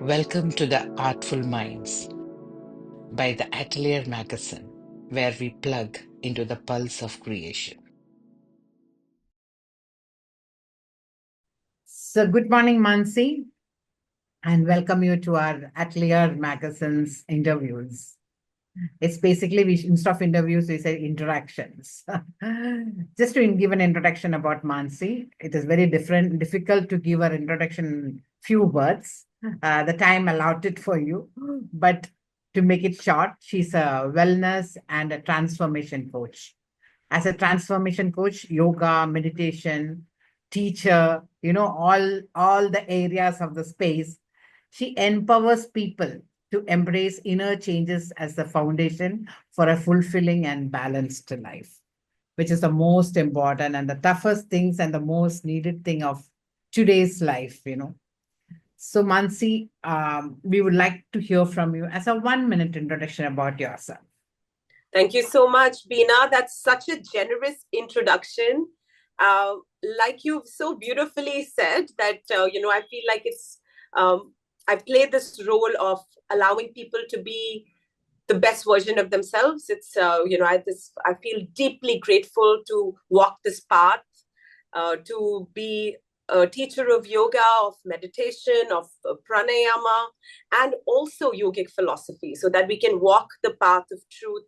Welcome to the Artful Minds by the Atelier magazine, where we plug into the pulse of creation. So, good morning, Mansi, and welcome you to our Atelier magazine's interviews. It's basically, instead of interviews, we say interactions. Just to give an introduction about Mansi, it is very difficult to give an introduction in few words. The time allotted for you, but to make it short, she's a wellness and a transformation coach. As a transformation coach, yoga, meditation, teacher, all the areas of the space, she empowers people to embrace inner changes as the foundation for a fulfilling and balanced life, which is the most important and the toughest things and the most needed thing of today's life. So, Mansi, we would like to hear from you as a 1 minute introduction about yourself. Thank you so much, Beena. That's such a generous introduction. Like you've so beautifully said that, I feel like I play this role of allowing people to be the best version of themselves. I feel deeply grateful to walk this path, to be a teacher of yoga, of meditation, of pranayama, and also yogic philosophy, so that we can walk the path of truth,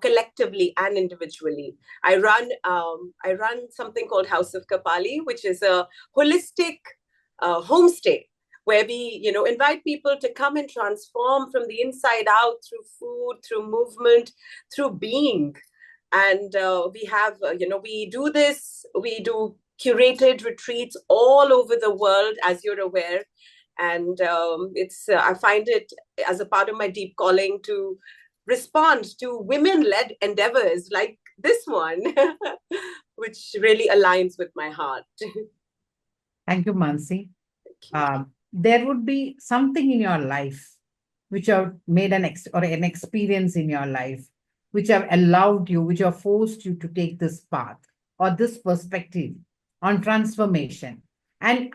collectively and individually. I run something called House of Kapali, which is a holistic homestay where we, invite people to come and transform from the inside out through food, through movement, through being. And we do curated retreats all over the world, as you're aware. And I find it as a part of my deep calling to respond to women-led endeavors like this one, which really aligns with my heart. Thank you, Mansi. There would be something in your life which have made an experience in your life which have allowed you, which have forced you to take this path or this perspective on transformation. And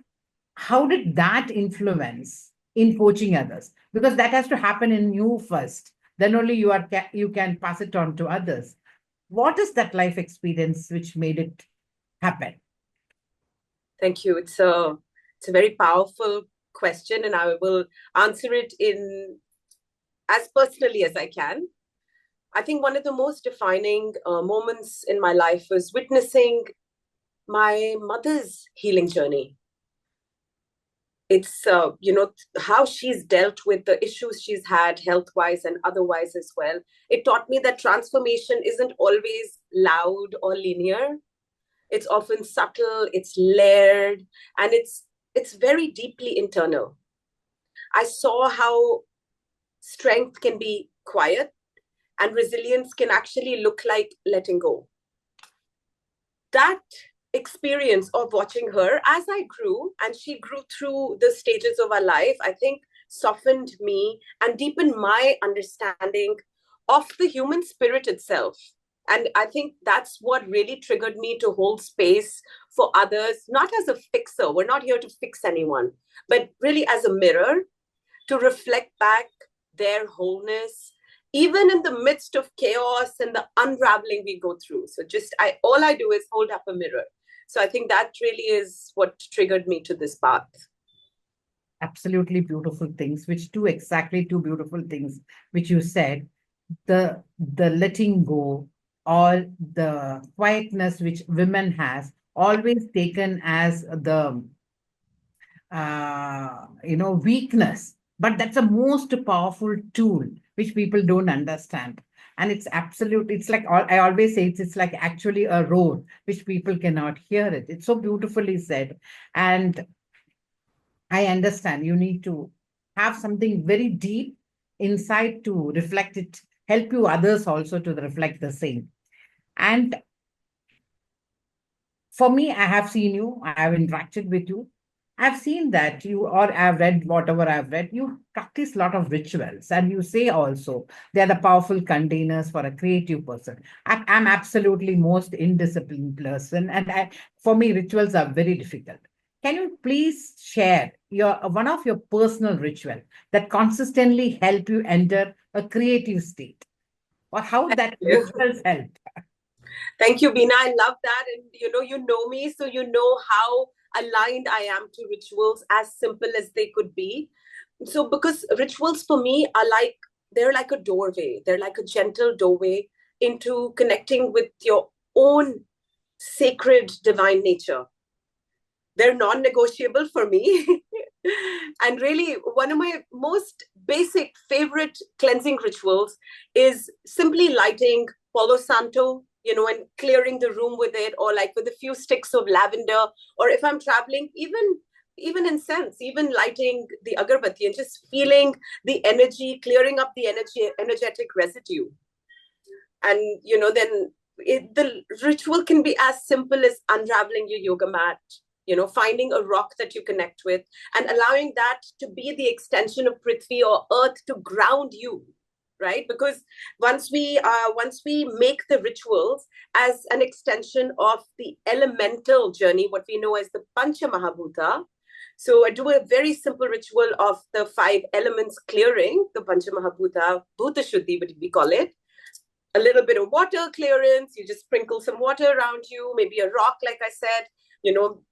how did that influence in coaching others? Because that has to happen in you first. Then only you can pass it on to others. What is that life experience which made it happen? Thank you. It's a very powerful question, and I will answer it in as personally as I can. I think one of the most defining moments in my life was witnessing my mother's healing journey. It's how she's dealt with the issues she's had health-wise and otherwise as well. It taught me that transformation isn't always loud or linear. It's often subtle, it's layered, and it's very deeply internal. I saw how strength can be quiet and resilience can actually look like letting go. That experience of watching her as I grew, and she grew through the stages of our life, I think softened me and deepened my understanding of the human spirit itself. And I think that's what really triggered me to hold space for others, not as a fixer. We're not here to fix anyone, but really as a mirror to reflect back their wholeness, even in the midst of chaos and the unraveling we go through. So all I do is hold up a mirror. So I think that really is what triggered me to this path. Absolutely beautiful things, exactly two beautiful things, which you said, the letting go or the quietness which women has always taken as the weakness, but that's a most powerful tool which people don't understand. And it's like I always say, it's like actually a roar which people cannot hear it. It's so beautifully said. And I understand you need to have something very deep inside to reflect it, help you others also to reflect the same. And for me, I have seen you, I have interacted with you. I've seen that you, or I've read whatever I've read, you practice a lot of rituals. And you say also they're the powerful containers for a creative person. I'm absolutely most indisciplined person. And for me, rituals are very difficult. Can you please share one of your personal ritual that consistently help you enter a creative state, or how that rituals help? Thank you, Beena. I love that. And you know me, so you know how aligned I am to rituals, as simple as they could be. So, because rituals for me are they're like a doorway, they're like a gentle doorway into connecting with your own sacred divine nature. They're non-negotiable for me. And really, one of my most basic favorite cleansing rituals is simply lighting Palo Santo, and clearing the room with it, or like with a few sticks of lavender, or if I'm traveling, even incense, even lighting the agarbatti and just feeling the energy, clearing up the energetic residue. And then the ritual can be as simple as unraveling your yoga mat, finding a rock that you connect with and allowing that to be the extension of Prithvi or earth to ground you, right? Because once we make the rituals as an extension of the elemental journey, what we know as the Pancha Mahabhuta. So I do a very simple ritual of the 5 elements clearing, the Pancha Mahabhuta, Bhuta Shuddhi, what we call it. A little bit of water clearance, you just sprinkle some water around you, maybe a rock, like I said,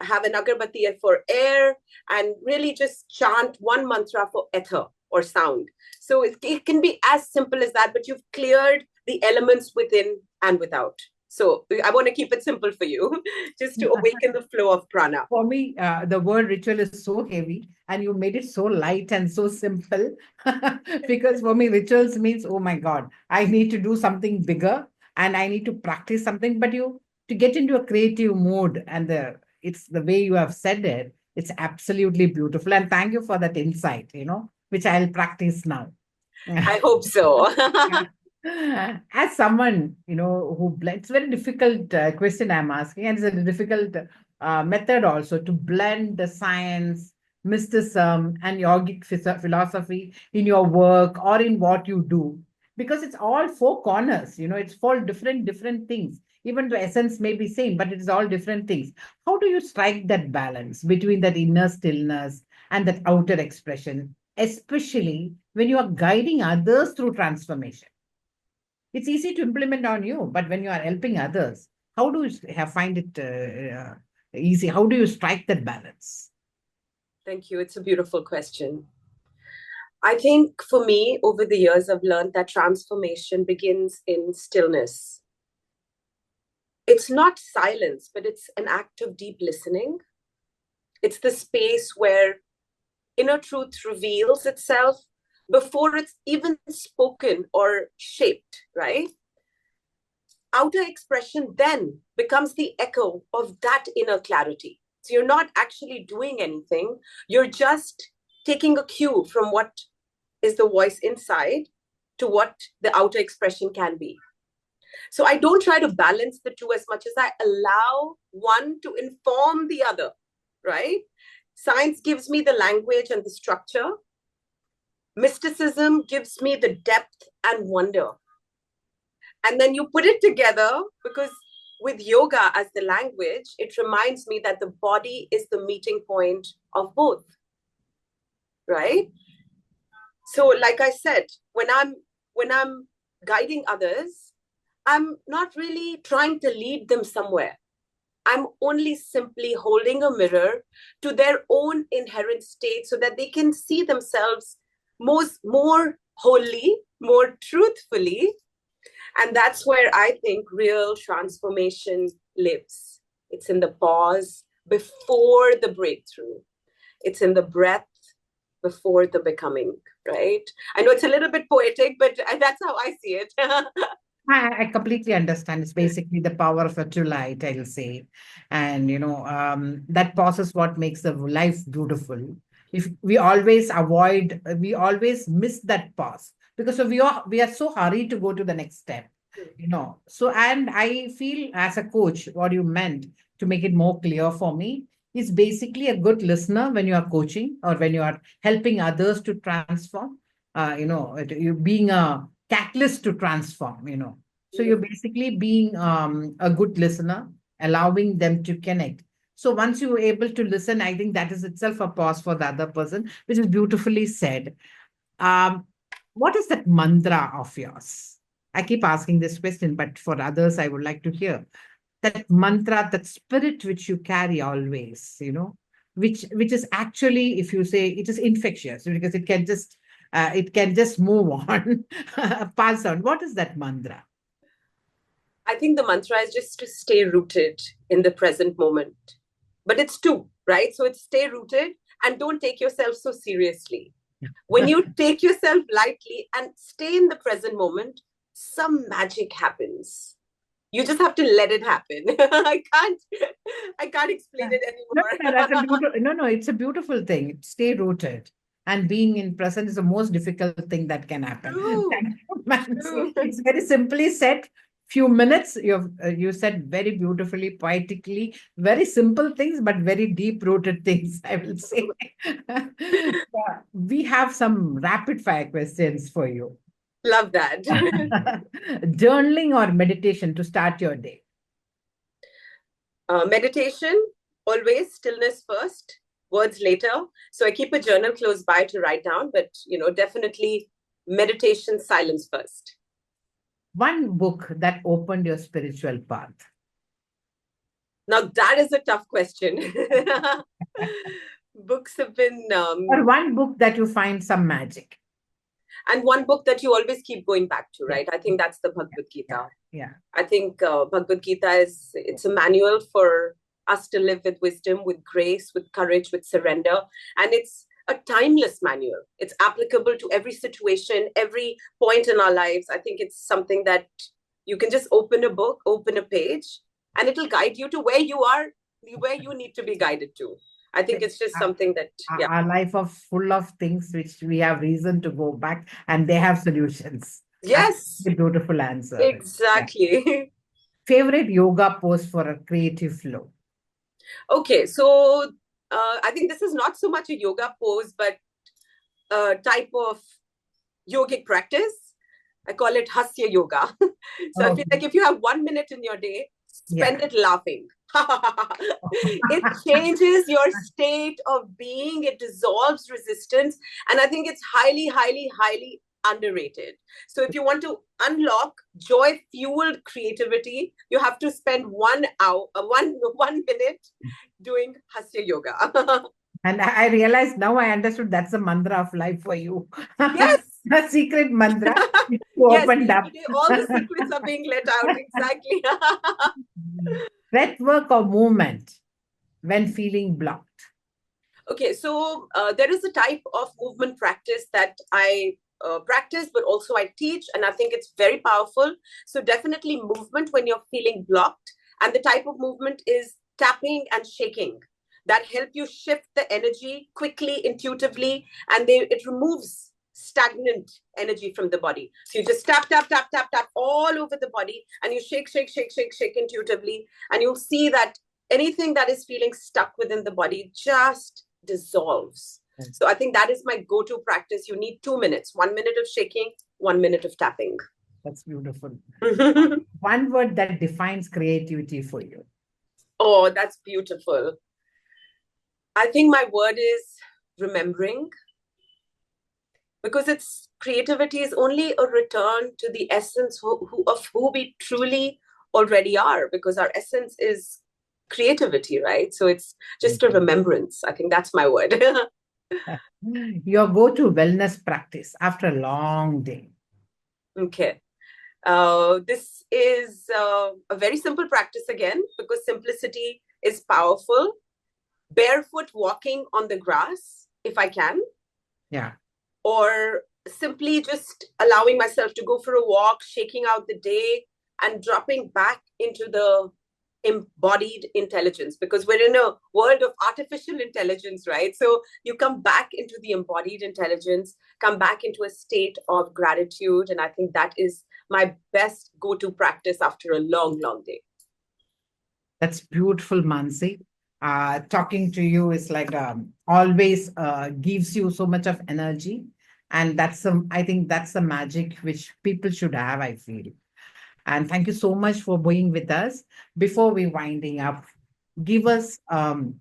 have an agarbatti for air, and really just chant one mantra for ether or sound. So it can be as simple as that, but you've cleared the elements within and without. So I want to keep it simple for you, just to awaken the flow of prana. For me, the word ritual is so heavy, and you made it so light and so simple. Because for me, rituals means, oh my God, I need to do something bigger and I need to practice something. But to get into a creative mode, and it's the way you have said it, it's absolutely beautiful. And thank you for that insight, which I'll practice now. I hope so. As someone, who blends, it's a very difficult question I'm asking, and it's a difficult method also to blend the science, mysticism, and yogic philosophy in your work or in what you do, because it's all 4 corners, it's 4 different things. Even the essence may be same, but it's all different things. How do you strike that balance between that inner stillness and that outer expression, especially when you are guiding others through transformation? It's easy to implement on you, but when you are helping others, how do you find it easy? How do you strike that balance? Thank you. It's a beautiful question. I think for me, over the years, I've learned that transformation begins in stillness. It's not silence, but it's an act of deep listening. It's the space where inner truth reveals itself before it's even spoken or shaped, right? Outer expression then becomes the echo of that inner clarity. So you're not actually doing anything. You're just taking a cue from what is the voice inside to what the outer expression can be. So I don't try to balance the two as much as I allow one to inform the other, right? Science gives me the language and the structure. Mysticism gives me the depth and wonder. And then you put it together, because with yoga as the language, it reminds me that the body is the meeting point of both, right? So like I said, when I'm guiding others, I'm not really trying to lead them somewhere. I'm only simply holding a mirror to their own inherent state so that they can see themselves more wholly, more truthfully. And that's where I think real transformation lives. It's in the pause before the breakthrough. It's in the breath before the becoming, right? I know it's a little bit poetic, but that's how I see it. I completely understand. It's basically the power of a true light, I'll say. And, that pause is what makes the life beautiful. If we always we always miss that pause because we are so hurried to go to the next step, So, and I feel as a coach, what you meant to make it more clear for me is basically a good listener when you are coaching or when you are helping others to transform, you being a catalyst to transform. So you're basically being a good listener, allowing them to connect. So once you were able to listen, I think that is itself a pause for the other person, which is beautifully said. Um, what is that mantra of yours? I keep asking this question, but for others, I would like to hear that mantra, that spirit which you carry always, which is actually, if you say, it is infectious because it can just move on, pass on. What is that mantra? I think the mantra is just to stay rooted in the present moment. But it's two, right? So it's stay rooted and don't take yourself so seriously. When you take yourself lightly and stay in the present moment, some magic happens. You just have to let it happen. I can't explain it anymore. No, it's a beautiful thing. Stay rooted. And being in present is the most difficult thing that can happen. True. Thank you, Mansi. It's very simply said. Few minutes, you said very beautifully, poetically, very simple things, but very deep-rooted things, I will say. We have some rapid-fire questions for you. Love that. Journaling or meditation to start your day? Meditation, always stillness first, words later. So I keep a journal close by to write down, but definitely meditation, silence first. One book that opened your spiritual path? Now that is a tough question. Books have been... Or one book that you find some magic. And one book that you always keep going back to, right? I think that's the Bhagavad Gita. Yeah. I think Bhagavad Gita it's a manual for us to live with wisdom, with grace, with courage, with surrender. And it's a timeless manual. It's applicable to every situation, every point in our lives. I think it's something that you can just open a book, open a page, and it'll guide you to where you are, where you need to be guided to. I think it's just something that... Our life is full of things which we have reason to go back, and they have solutions. Yes. A beautiful answer. Exactly. Yeah. Favorite yoga pose for a creative flow? Okay, so I think this is not so much a yoga pose, but a type of yogic practice. I call it Hasya Yoga. So I feel like if you have 1 minute in your day, spend it laughing. It changes your state of being. It dissolves resistance. And I think it's highly, highly, highly underrated. So if you want to unlock joy-fueled creativity, you have to spend 1 hour, 1 minute doing Hasya Yoga. And I realized now I understood that's the mantra of life for you. Yes. The secret mantra. Yes, Opened up. today all the secrets are being let out. Exactly. Breath work or movement when feeling blocked? Okay, so there is a type of movement practice that I practice, but also I teach, and I think it's very powerful. So definitely movement when you're feeling blocked. And the type of movement is tapping and shaking that help you shift the energy quickly, intuitively, and it removes stagnant energy from the body. So you just tap, tap, tap, tap, tap all over the body, and you shake, shake, shake, shake, shake intuitively, and you'll see that anything that is feeling stuck within the body just dissolves. So I think that is my go-to practice. You need 2 minutes, 1 minute of shaking, 1 minute of tapping. That's beautiful. One word that defines creativity for you? Oh, that's beautiful. I think my word is remembering, because creativity is only a return to the essence of who we truly already are, because our essence is creativity, right? So it's just a remembrance. I think that's my word. Your go-to wellness practice after a long day? Okay. This is a very simple practice again, because simplicity is powerful. Barefoot walking on the grass, if I can. Yeah. Or simply just allowing myself to go for a walk, shaking out the day, and dropping back into the embodied intelligence, because we're in a world of artificial intelligence, right? So you come back into the embodied intelligence, come back into a state of gratitude. And I think that is my best go-to practice after a long, long day. That's beautiful, Mansi. Talking to you is like always gives you so much of energy. And I think that's the magic which people should have, I feel. And thank you so much for being with us. Before we winding up, give us an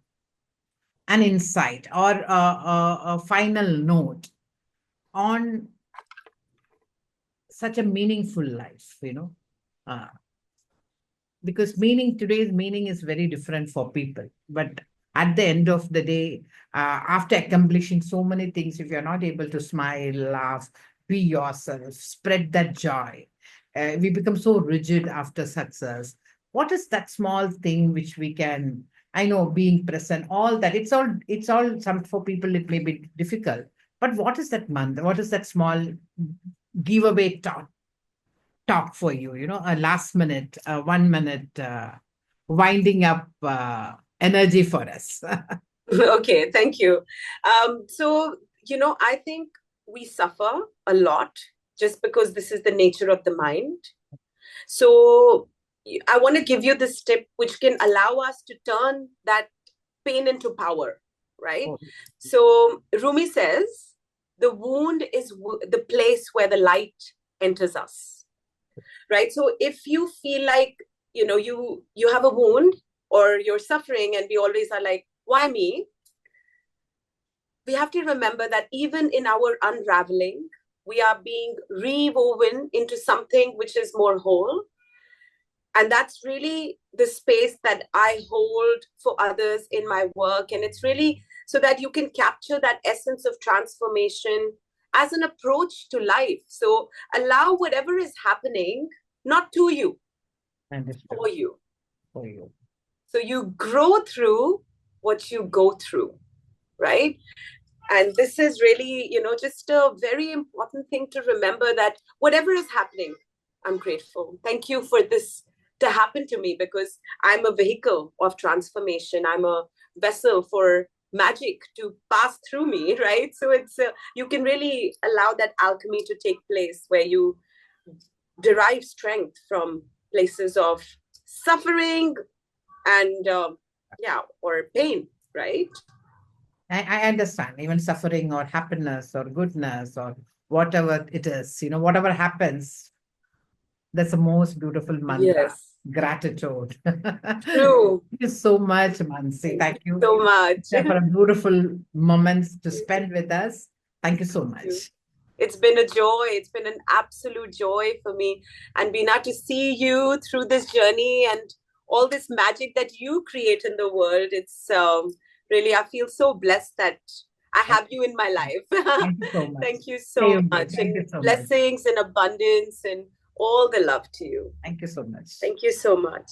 insight or a final note on such a meaningful life, because today's meaning is very different for people. But at the end of the day, after accomplishing so many things, if you're not able to smile, laugh, be yourself, spread that joy, we become so rigid after success. What is that small thing which we can, I know, being present, all that, it's all some, for people it may be difficult, but what is that month? What is that small giveaway talk for you, a last minute, 1 minute, winding up energy for us? Okay, thank you. So, I think we suffer a lot just because this is the nature of the mind. So, I want to give you this tip which can allow us to turn that pain into power, right? Oh, So, Rumi says, the wound is the place where the light enters us, right? So, if you feel like, you have a wound or you're suffering, and we always are like, why me? We have to remember that even in our unraveling, we are being rewoven into something which is more whole. And that's really the space that I hold for others in my work. And it's really so that you can capture that essence of transformation as an approach to life. So allow whatever is happening, not to you, understood. for you. For you. So you grow through what you go through, right? And this is really, just a very important thing to remember, that whatever is happening, I'm grateful. Thank you for this to happen to me, because I'm a vehicle of transformation. I'm a vessel for magic to pass through me, right? So it's you can really allow that alchemy to take place, where you derive strength from places of suffering and or pain, right? I understand, even suffering or happiness or goodness or whatever it is, whatever happens, that's the most beautiful mantra. Yes. Gratitude. True. Thank you so much, Mansi. Thank you So much. for a beautiful moments to spend with us. Thank you so much. It's been a joy. It's been an absolute joy for me and Beena to see you through this journey and all this magic that you create in the world. It's really, I feel so blessed that I have you in my life. Thank you so much. Thank you so much. Thank you And so much. blessings and abundance and all the love to you. Thank you so much. Thank you so much.